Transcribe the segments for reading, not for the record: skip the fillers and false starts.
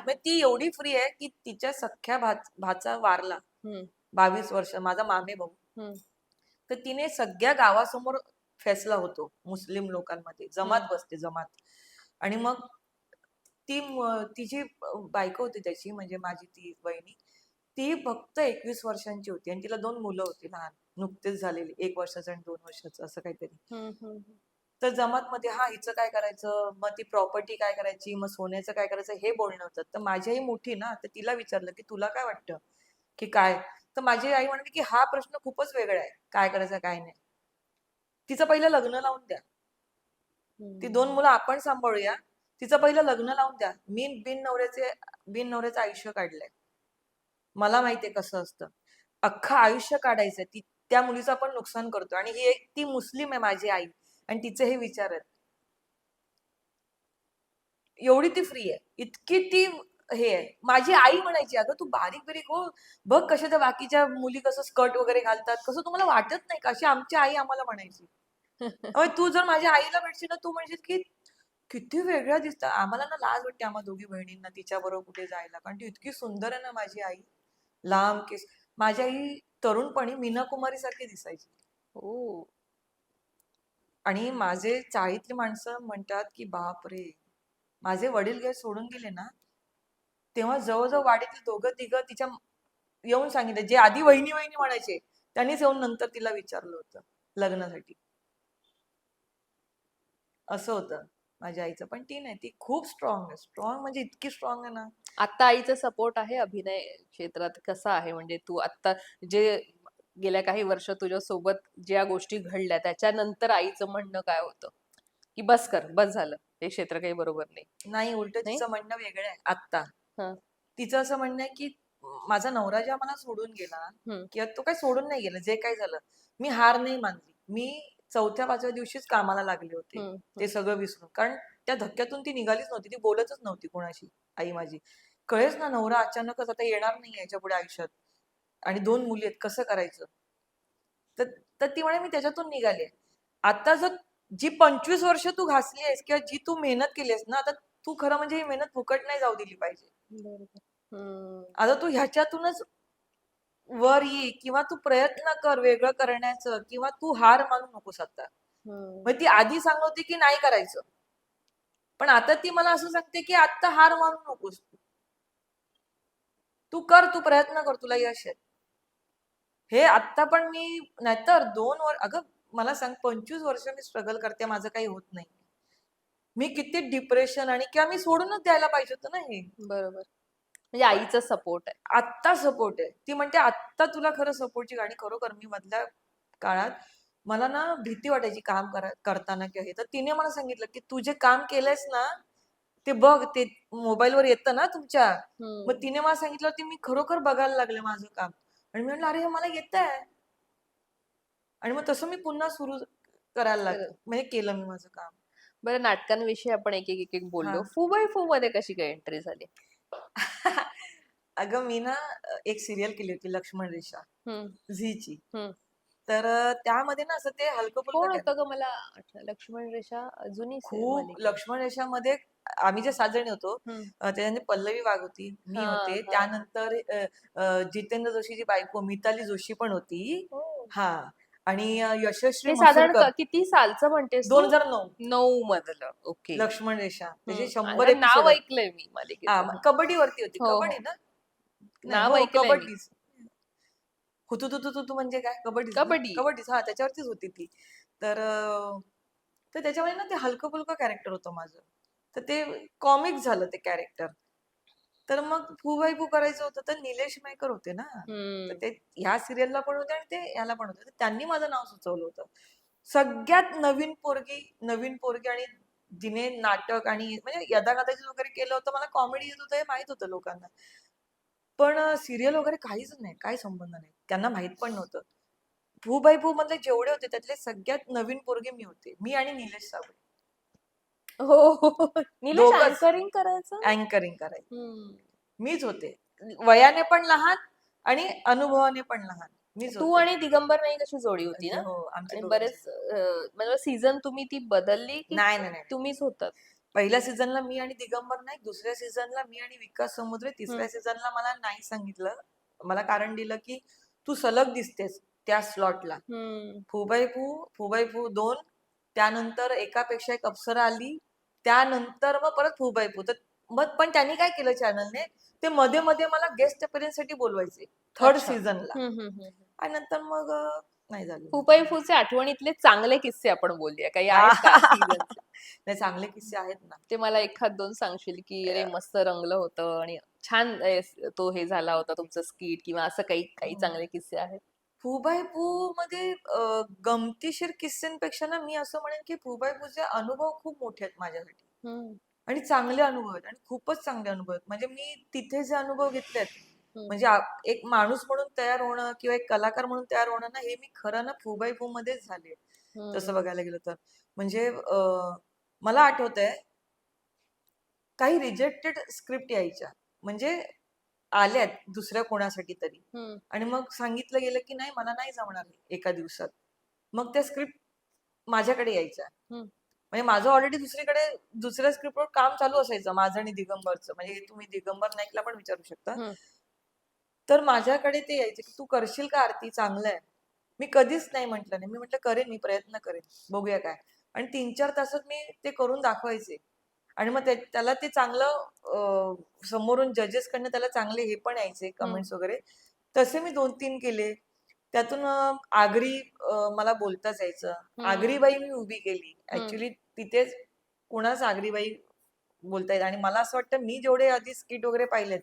मग ती एवढी फ्री आहे की तिच्या सख्या भाचा वारला हम्म, 22 वर्ष, माझा मामे भाऊ. हम्म, तर तिने सगळ्या गावासमोर फैसला होतो, मुस्लिम लोकांमध्ये जमात हम्म, बसते, जमात. आणि मग तिची बायको होती त्याची, म्हणजे माझी ती वहिनी, ती फक्त 21 वर्षांची होती आणि तिला 2 मुलं होती लहान, नुकतेच झालेली, 1 वर्षाचं आणि 2 वर्षाचं असं काहीतरी. हम्म, हम्म, तर जमात मध्ये हा हिचं काय करायचं, मग ती प्रॉपर्टी काय करायची, मग सोन्याचं काय करायचं, हे बोलणं होतं. तर माझी आई मोठी ना, तर तिला विचारलं की तुला काय वाटतं की काय. तर माझी आई म्हणते की हा प्रश्न खूपच वेगळा आहे, काय करायचं काय नाही. तिचं पहिलं लग्न लावून द्या, ती 2 मुलं आपण सांभाळूया, तिचं पहिलं लग्न लावून द्या. मी बिन नवऱ्याचं आयुष्य काढलंय, मला माहितीये कसं असतं. अख्खं आयुष्य काढायचं, त्या मुलीचं आपण नुकसान करतो. आणि ती मुस्लिम आहे माझी आई, आणि तिचे हे विचार आहेत. एवढी ती फ्री आहे, इतकी ती हे आहे. माझी आई म्हणायची, अगं तू बारीक बिरीक हो, बघ कशा त्या बाकीच्या मुली कसं स्कर्ट वगैरे घालतात, कसं तुम्हाला वाटत नाही का, अशी आमची आई आम्हाला म्हणायची. अहो, तू जर माझ्या आईला भेटशील ना, तू म्हणशील की किती वेगळ्या दिसतात. आम्हाला ना लाज वाटते, आम्हा दोघी बहिणींना तिच्या बरोबर कुठे जायला, कारण ती इतकी सुंदर आहे ना माझी आई. लांब केस. माझी आई तरुणपणी मीना कुमारी सारखी दिसायची. ओ, आणि माझे चाळीतली माणसं म्हणतात की बापरे, माझे वडील सोडून गेले ना, तेव्हा जवळजवळ वाडीतले दोघं तिघं तिच्या येऊन सांगितलं, जे आधी वहिनी वहिनी म्हणायचे त्यांनीच येऊन नंतर तिला विचारलं होतं लग्नासाठी. असं होतं माझ्या आईचं. पण ती नाही, ती खूप स्ट्रॉंग आहे, स्ट्रॉंग म्हणजे इतकी स्ट्रॉंग आहे ना. आता आईचा सपोर्ट आहे अभिनय क्षेत्रात कसा आहे? म्हणजे तू आता जे गेल्या काही वर्ष तुझ्या सोबत ज्या गोष्टी घडल्या त्याच्यानंतर आईचं म्हणणं काय होतं की बस कर, बस झालं, हे क्षेत्र काही बरोबर नाही? नाही, उलट नाही. तिचं म्हणणं वेगळं आहे आत्ता. हा. तिचं असं म्हणणं आहे की माझा नवरा जेव्हा मला सोडून गेला, हम्म, किंवा तो काही सोडून नाही गेला, जे काही झालं, मी हार नाही मानली. मी 4थ्या-5व्या दिवशीच कामाला लागले होते, हम्म, ते हम्म, सगळं विसरून. कारण त्या धक्क्यातून ती निघालीच नव्हती, ती बोलतच नव्हती कोणाशी, आई माझी. कळेच ना, नवरा अचानकच आता येणार नाही याच्या पुढे आयुष्यात, आणि 2 मुली आहेत, कसं करायचं. तर तर ती म्हणे मी त्याच्यातून निघाले. आता जर जी 25 वर्ष तू घासली आहेस, किंवा जी तू मेहनत केली आहेस ना, आता तू खरं म्हणजे ही मेहनत फुकट नाही जाऊ दिली पाहिजे. बरोबर. हम्म, आता तू ह्याच्यातूनच वर ये, किंवा तू प्रयत्न कर वेगळं करण्याचं, किंवा तू हार मानू नकोस आता. हम्म, मग ती आधी सांगत होती की नाही करायचं, पण आता ती मला असं सांगते की आता हार मानू नकोस, तू कर, तू प्रयत्न कर, तुला यश आहे. हे आत्ता पण मी, नाहीतर 2 वर्ष, अगं मला सांग, 25 वर्ष मी स्ट्रगल करते, माझं काही होत नाही. मी किती डिप्रेशन, आणि किंवा मी सोडूनच द्यायला पाहिजे होतं ना हे. बरोबर. म्हणजे पण आईचा सपोर्ट आहे. आत्ता सपोर्ट आहे. ती म्हणते आत्ता तुला खरं सपोर्टची गाणी. खरोखर मी मधल्या काळात मला ना भीती वाटायची काम करताना किंवा हे. तर तिने मला सांगितलं की तू जे काम केलंयस ना, ते बघ, ते मोबाईलवर येतं ना तुमच्या. मग हम्म, तिने मला सांगितलं की मी खरोखर बघायला लागले माझं काम. आणि मी म्हटलं अरे, हे मला येतंय. आणि मग तसं मी पुन्हा सुरू करायला खरं. लागले, म्हणजे केलं मी माझं काम. बरं, नाटकांविषयी आपण एक एक एक एक हा. बोललो. फू बाय फू मध्ये कशी काय एंट्री झाली? अगं मी ना एक सिरियल केली होती, लक्ष्मण रेषा, हम्म, झीची. हम्म. तर त्यामध्ये ना असं ते हलकं कोण फुलकं, होतं ग? मला आठवलं, लक्ष्मण रेषा जुनी खूप मालिका. लक्ष्मण रेषामध्ये आम्ही जे 7 जणी होतो, हम्म. त्याच्यामध्ये पल्लवी वाघ होती, मी हा, होते, हा. त्यानंतर जितेंद्र जोशीची बायको मिताली जोशी पण होती. हो. हा. आणि यशस्वी हे साधारण मसुरकर. किती सालचं म्हणतेस तू? 2009. 9 मधलं. ओके. लक्ष्मण रेषा, त्याचे 100 कारण नाव एपिसोड. ऐकलंय मी हा, मालिकेचं. हा. कबड्डीवरती होती, हो, कबड्डी हो. ना. नाही, नाव हो, ऐकलंय मी. कबड्डीच. हुतू म्हणजे काय, कबड्डीच ना, कबड्डी. कबड्डीच, हा, त्याच्यावरतीच होती ती. तर तर त्याच्यामध्ये ना ते हलकं फुलकं कॅरेक्टर होतं माझं. तर ते कॉमिक झालं ते कॅरेक्टर. तर मग फू करायचं होतं, तर निलेश मयेकर होते ना. तर हम्म. ते ह्या सिरियलला पण होते आणि ते ह्याला पण होते. तर त्यांनी माझं नाव सुचवलं होतं. सगळ्यात नवीन पोरगी, आणि जिने नाटक आणि म्हणजे यदाकदाचित वगैरे केलं होतं. मला कॉमेडी येत होतं हे माहित होतं लोकांना. पण सिरियल वगैरे काहीच नाही, काही संबंध नाही. त्यांना माहित पण नव्हतं. भू मधले जेवढे होते त्यातले सगळ्यात नवीन पोरगे मी होते. मी आणि निलेश साबळे. हो, हो. निलेश दोघच अँकरिंग करायचं. अँकरिंग करायचे. हम्म. मीच होते. वयाने पण लहान आणि अनुभवाने पण लहान. मीच तू होते. आणि दिगंबर नाही कशी जोडी होती ना? हो, आमच्या आणि दोघांची. बरेच म्हणजे सीझन तुम्ही ती बदलली की नाही, नाही, नाही, नाही. तुम्हीच होतात? पहिल्या सीझनला मी आणि दिगंबर नाईक, दुसऱ्या सीझनला मी आणि विकास समुद्रे, तिसऱ्या सीझनला मला नाही सांगितलं. मला कारण दिलं की तू सलग दिसतेस त्या स्लॉटला. हम्म. फुबाई फू 2, त्यानंतर एकापेक्षा एक अप्सरा आली, त्यानंतर मग परत फुबाई फू. तर मग पण त्यांनी काय केलं चॅनलने, ते मध्ये मध्ये मला गेस्ट अपीअरन्स साठी बोलवायचे थर्ड अच्छा. सीझनला. हम्म. आणि नंतर मग नाही झालं. फुपाई फूचे आठवणीतले चांगले किस्से आपण बोलूया. काही हा आहेत का सीझनचे? नाही, चांगले किस्से आहेत ना. ते मला एखाद दोन सांगशील की अरे मस्त रंगलं होतं आणि छान तो हे झाला होता तुमचं स्किट किंवा असं काही काही चांगले किस्से आहेत? फुबाई फू मध्ये गमतीशीर किस्सेंपेक्षा ना मी असं म्हणेन की फुबाई फूचे अनुभव खूप मोठे आहेत माझ्यासाठी. हम्म. आणि चांगले अनुभव आहेत आणि खूपच चांगले अनुभव आहेत. म्हणजे मी तिथे जे अनुभव घेतलेत, हम्म. म्हणजे एक माणूस म्हणून तयार होणं किंवा एक कलाकार म्हणून तयार होणं ना, हे मी खरं ना फुबाई फू मध्येच झाले. तसं हम्म. बघायला गेलं तर. म्हणजे मला आठवतंय काही रिजेक्टेड स्क्रिप्ट यायच्या. म्हणजे आल्यात दुसऱ्या कोणासाठी तरी. हम्म. आणि मग सांगितलं गेलं की नाही, मला नाही जमणार हे एका दिवसात. मग त्या स्क्रिप्ट माझ्याकडे यायच्या. हम्म. म्हणजे माझं ऑलरेडी दुसरीकडे दुसऱ्या स्क्रिप्टवर काम चालू असायचं माझं आणि दिगंबरचं. म्हणजे हे तुम्ही दिगंबर नाईकला पण विचारू शकता. हम्म. तर माझ्याकडे ते यायचे की तू करशील का आरती, चांगलं आहे. मी कधीच नाही म्हटलं नाही. मी म्हटलं करेन, मी प्रयत्न करेन, बघूया काय. आणि 3-4 तासात मी ते करून दाखवायचे. आणि मग त्याला ते चांगलं समोरून जजेस कडनं त्याला चांगले हे पण यायचे हम्म. कमेंट्स वगैरे. तसे मी 2-3 केले. त्यातून आगरी मला बोलताच यायचं. हम्म. आगरीबाई मी उभी केली. हम्म. ऍक्च्युली तिथेच कुणाच आगरीबाई बोलता येत. आणि मला असं वाटतं मी जेवढे आधी स्किट वगैरे पाहिलेत,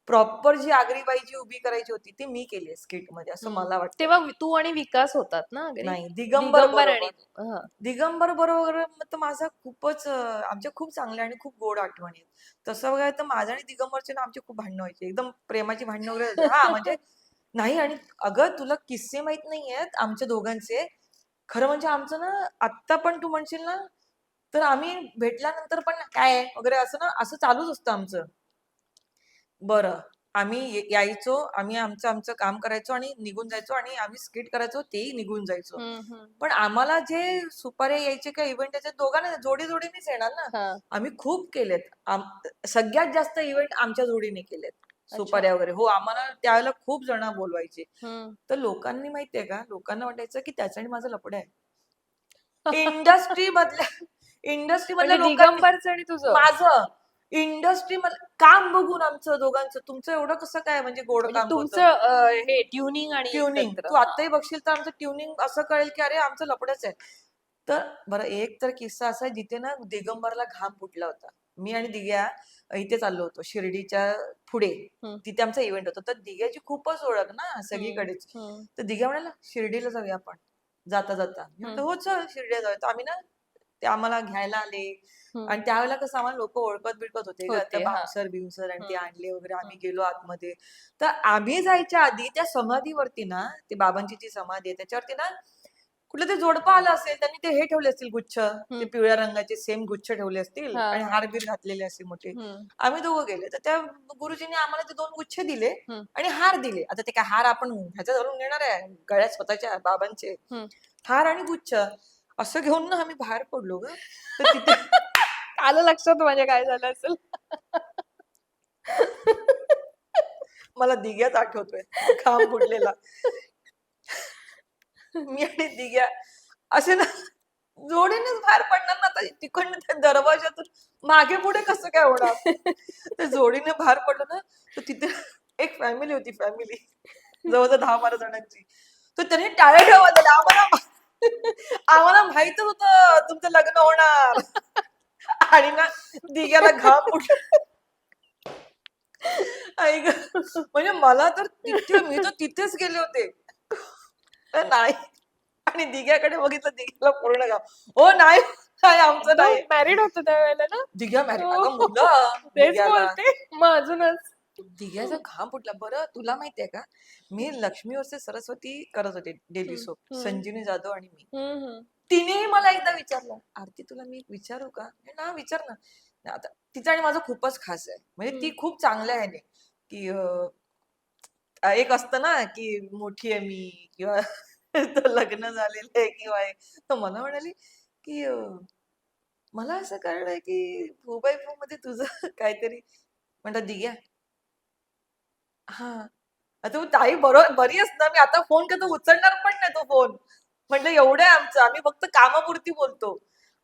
प्रॉपर जी आगरीबाई जी उभी करायची होती ती मी केली स्किट मध्ये, असं हम्म. मला वाटतं. तेव्हा तू आणि विकास होतात ना अगदी? नाही, दिगंबर दिगंबर आणि बरोबर. हा. दिगंबर बरोबर तर माझा खूपच आमच्या खूप चांगल्या आणि खूप गोड आठवणी आहेत. तसं बघायला तर माझं आणि दिगंबरचे ना आमची खूप भांडणं व्हायची. एकदम प्रेमाची भांडणं वगैरे व्हायची. हा म्हणजे नाही. आणि अगं तुला किस्से माहित नाहीयेत आमच्या दोघांचे. खरं म्हणजे आमचं ना, आत्ता पण तू म्हणशील ना, तर आम्ही भेटल्यानंतर पण काय आहे वगैरे असं ना, असं चालूच असतं आमचं. बरं. आम्ही यायचो, आम्ही आमचं आमचं काम करायचो आणि निघून जायचो आणि आम्ही स्किट करायचो, तेही निघून जायचो. हम्म. पण आम्हाला जे सुपाऱ्या यायचे किंवा इव्हेंट यायचे, दोघांना जोडी-जोडीनेच येणार ना. हा. आम्ही खूप केलेत. सगळ्यात जास्त इव्हेंट आमच्या जोडीने केलेत. अच्छा. सुपाऱ्या वगैरे. हो, आम्हाला त्यावेळेला खूप जण बोलवायचे. हम्म. तर लोकांनी माहितीये का, लोकांना वाटायचं की त्याचं आणि माझं लफडं आहे. इंडस्ट्री मधल्या इंडस्ट्री मधल्या म्हणजे लोकांनी दिगंबरचं आणि तुझं माझं इंडस्ट्री काम बघून आमचं दोघांचं, तुमचं एवढं कसं काय म्हणजे गोड म्हणजे काम होतं. तुमचं हे ट्युनिंग आणि ट्युनिंग एकत्र तू हा. आत्ताही बघशील तर आमचं ट्युनिंग असं कळेल की अरे आमचं लफडंच आहे. तर बरं, एक तर किस्सा असा आहे जिथे ना दिगंबरला घाम फुटला होता. मी आणि दिग्या इथे चाललो होतो शिर्डीच्या पुढे. हम्म. तिथे आमचा इव्हेंट होता. तर दिग्याची खूपच ओळख ना हम्म. सगळीकडेच. हम्म. तर दिग्या म्हणाला शिर्डीला जाऊया आपण जाता जाता. मी म्हटलं हम्म. हो चल शिर्डीला जाऊया. तर आम्ही ना, ते आम्हाला घ्यायला आले. हम्म. आणि त्यावेळेला कसं आम्हाला लोक ओळखत बिळकत होते ग, तर होते हा. भामसर बिमसर आणि ते हम्म. आणले वगैरे. आम्ही हम्म. गेलो आतमध्ये. तर आम्ही जायच्या आधी त्या समाधीवरती ना, ते बाबांची जी समाधी आहे त्याच्यावरती ना, कुठलं ते जोडपं आलं असेल, त्यांनी ते हे ठेवले असतील गुच्छ, ते हम्म. पिवळ्या रंगाचे सेम गुच्छ ठेवले असतील हा आणि हा. हारबीर घातलेले असे मोठे. हम्म. आम्ही दोघं गेले. तर त्या गुरुजींनी आम्हाला ते 2 गुच्छ दिले हम्म. आणि हार दिले. आता ते काय हार आपण ह्याच्या धरून घेणार आहे गळ्यात स्वतःच्या बाबांचे. हम्म. हार आणि गुच्छ असं घेऊन ना आम्ही बाहेर पडलो ग. तर तिथे आलं लक्षात म्हणजे काय झालं असेल. मला दिग्याच आठवतोय, घाम फुटलेला. मी आणि दिग्या असे ना जोडीनेच बाहेर पडणार ना, आता तिकडनं त्या दरवाजातून मागे पुढे कसं काय होणार. तर जोडीने बाहेर पडलो ना, तर तिथे एक फॅमिली होती, फॅमिली जवळजवळ 10-12 जणांची. तर त्याने टाळ्या ठेवा दिल्या आम्हाला. आम्हाला माहितच होतं तुमचं लग्न होणार. आणि ना दिग्याला घाम फुटला. ऐक, म्हणजे मला तर तिथे, मी तर तिथेच गेले होते. तर नाही. आणि दिग्याकडे बघितलं, दिग्याला पूर्ण घाम. हो नाही, नाही आमचं तू नाही. मॅरिड होतो त्यावेळेला ना? दिग्या मॅरिड, हो. अगं मुलं तेच दिग्याला. बोलते मग अजूनच. दिग्याचा घाम फुटला. बरं तुला माहितीये का, मी लक्ष्मी वर्सेस सरस्वती करत होते डेली हम्म. सोप, हम्म. संजीवनी जाधव आणि मी. हम्म. तिनेही मला एकदा विचारलं, आरती तुला मी एक विचारू का? मी ना विचार ना. नाही, आता तिचं आणि माझं खूपच खास आहे. म्हणजे ती हम्म. खूप चांगल्या ह्याने की एक असतं ना की मोठी आहे मी किंवा तर लग्न झालेलं आहे किंवा हे. तर मला म्हणाली की मला असं कळलंय की 2x4 मध्ये तुझं काहीतरी म्हणतात दिग्या हा आता तू ताई बरोबर बरी आहेस ना मी आता फोन करतो उचलणार पण नाही तो फोन म्हटलं एवढं आहे आमचं आम्ही फक्त कामापुरती बोलतो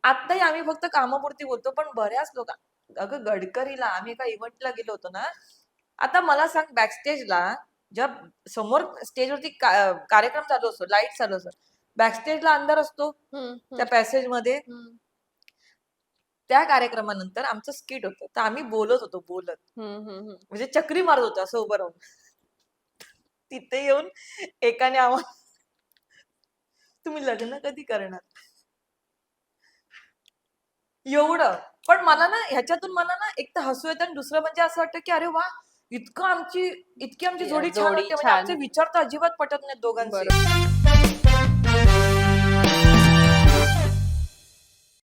आताही आम्ही फक्त कामापुरती बोलतो पण बऱ्याच लोक अगं गडकरीला आम्ही एका इव्हेंटला गेलो होतो ना आता मला सांग बॅकस्टेजला ज्या समोर स्टेजवरती कार्यक्रम चालू असतो लाईट चालू असतो बॅकस्टेजला अंधार असतो त्या पॅसेज मध्ये त्या कार्यक्रमानंतर आमचं स्किट होतं तर आम्ही बोलत होतो बोलत म्हणजे चक्री मारत होतो असं उभं राहून तिथे येऊन एकाने आम्हाला तुम्ही लग्न कधी करणार एवढं पण मला ना ह्याच्यातून मला ना एक तर हसू येतं आणि दुसरं म्हणजे असं वाटतं की अरे वा इतकी आमची जोडी छान जोडी होते म्हणजे छान आमचे विचार तर अजिबात पटत नाहीत दोघांचे बरोबर